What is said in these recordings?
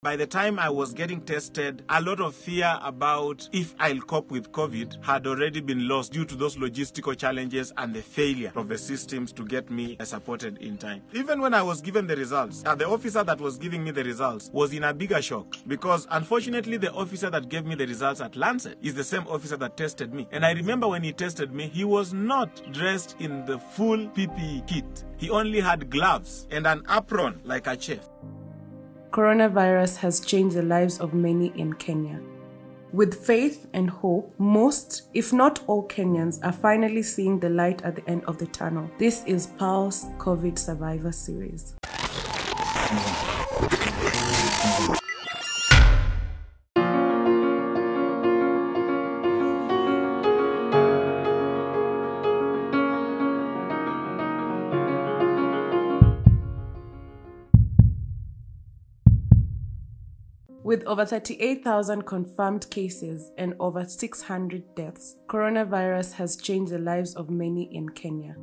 By the time I was getting tested, a lot of fear about if I'll cope with COVID had already been lost due to those logistical challenges and the failure of the systems to get me supported in time. Even when I was given the results, the officer that was giving me the results was in a bigger shock because unfortunately the officer that gave me the results at Lancet is the same officer that tested me. And I remember when he tested me, he was not dressed in the full PPE kit. He only had gloves and an apron like a chef. Coronavirus has changed the lives of many in Kenya. With faith and hope, most, if not all Kenyans are finally seeing the light at the end of the tunnel. This is Pulse COVID Survivor Series. With over 38,000 confirmed cases and over 600 deaths, coronavirus has changed the lives of many in Kenya.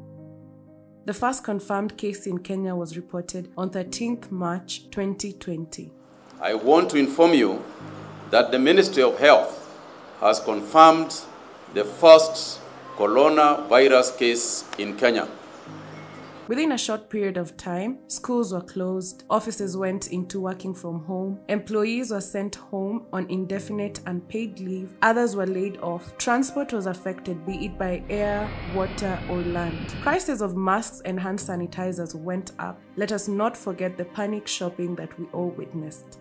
The first confirmed case in Kenya was reported on 13th March 2020. I want to inform you that the Ministry of Health has confirmed the first coronavirus case in Kenya. Within a short period of time, schools were closed, offices went into working from home, employees were sent home on indefinite unpaid leave, others were laid off, transport was affected, be it by air, water, or land. Prices of masks and hand sanitizers went up. Let us not forget the panic shopping that we all witnessed.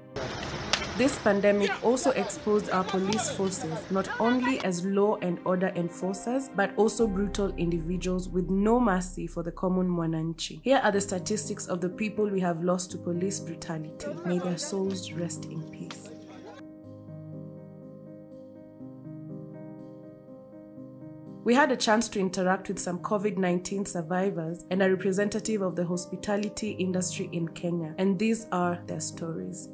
This pandemic also exposed our police forces not only as law and order enforcers, but also brutal individuals with no mercy for the common mwananchi. Here are the statistics of the people we have lost to police brutality. May their souls rest in peace. We had a chance to interact with some COVID-19 survivors and a representative of the hospitality industry in Kenya, and these are their stories.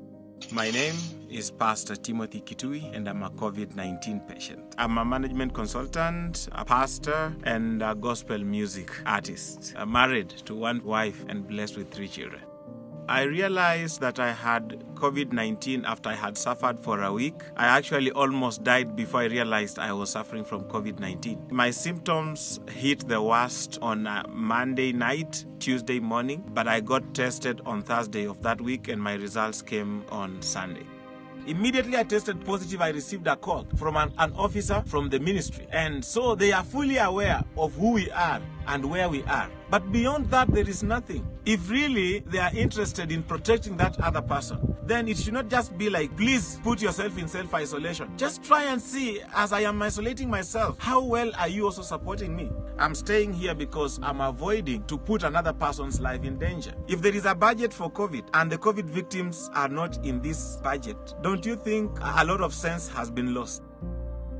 My name is Pastor Timothy Kitui, and I'm a COVID-19 patient. I'm a management consultant, a pastor, and a gospel music artist. I'm married to one wife and blessed with 3 children. I realized that I had COVID-19 after I had suffered for a week. I actually almost died before I realized I was suffering from COVID-19. My symptoms hit the worst on a Monday night, Tuesday morning, but I got tested on Thursday of that week and my results came on Sunday. Immediately I tested positive, I received a call from an officer from the ministry. And so they are fully aware of who we are and where we are. But beyond that, there is nothing. If really they are interested in protecting that other person, then it should not just be like, please put yourself in self-isolation. Just try and see, as I am isolating myself, how well are you also supporting me? I'm staying here because I'm avoiding to put another person's life in danger. If there is a budget for COVID and the COVID victims are not in this budget, don't you think a lot of sense has been lost?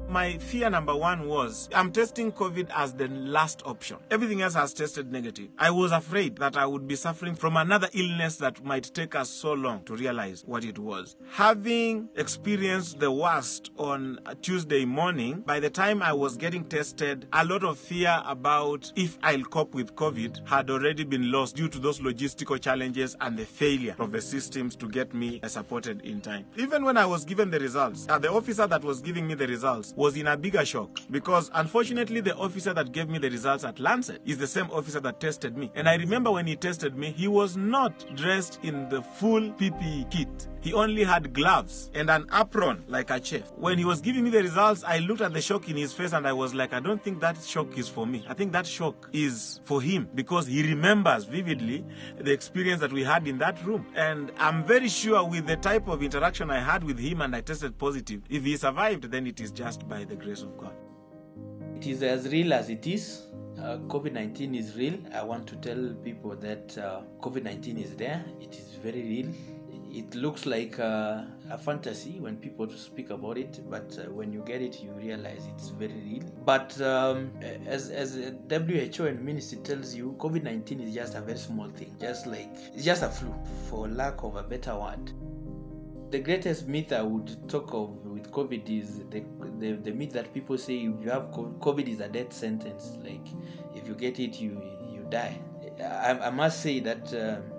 My fear number one was, I'm testing COVID as the last option. Everything else has tested negative. I was afraid that I would be suffering from another illness that might take us so long to realize what it was. Having experienced the worst on a Tuesday morning, by the time I was getting tested, a lot of fear about if I'll cope with COVID had already been lost due to those logistical challenges and the failure of the systems to get me supported in time. Even when I was given the results, the officer that was giving me the results was in a bigger shock because unfortunately the officer that gave me the results at Lancet is the same officer that tested me. And I remember when he tested me, he was not dressed in the full PPE kit. He only had gloves and an apron like a chef. When he was giving me the results, I looked at the shock in his face and I was like, I don't think that shock is for me. I think that shock is for him because he remembers vividly the experience that we had in that room. And I'm very sure with the type of interaction I had with him and I tested positive, if he survived, then it is just by the grace of God. It is as real as it is. COVID-19 is real. I want to tell people that COVID-19 is there. It is very real. It looks like a fantasy when people speak about it, but when you get it, you realize it's very real. But as WHO and ministry tells you, COVID-19 is just a very small thing, it's just a flu, for lack of a better word. The greatest myth I would talk of with COVID is the myth that people say if you have COVID is a death sentence. Like if you get it, you die. I must say that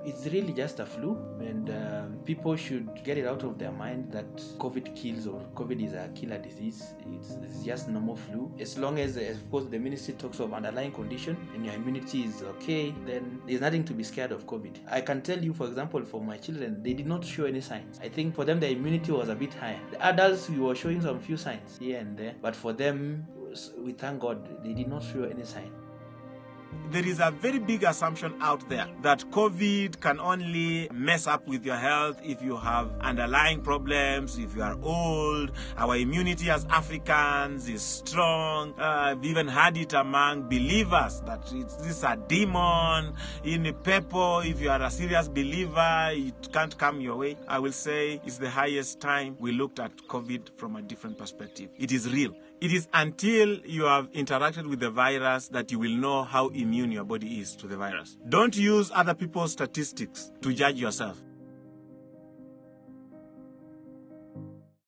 it's really just a flu, and people should get it out of their mind that COVID kills or COVID is a killer disease. It's just normal flu. As long as, of course, the ministry talks of underlying condition and your immunity is okay, then there's nothing to be scared of COVID. I can tell you, for example, for my children, they did not show any signs. I think for them, the immunity was a bit higher. The adults, we were showing some few signs here and there, but for them, we thank God, they did not show any sign. There is a very big assumption out there that COVID can only mess up with your health if you have underlying problems, if you are old. Our immunity as Africans is strong. I've even had it among believers that this is a demon in the people. If you are a serious believer, it can't come your way. I will say it's the highest time we looked at COVID from a different perspective. It is real. It is until you have interacted with the virus that you will know how immune your body is to the virus. Don't use other people's statistics to judge yourself.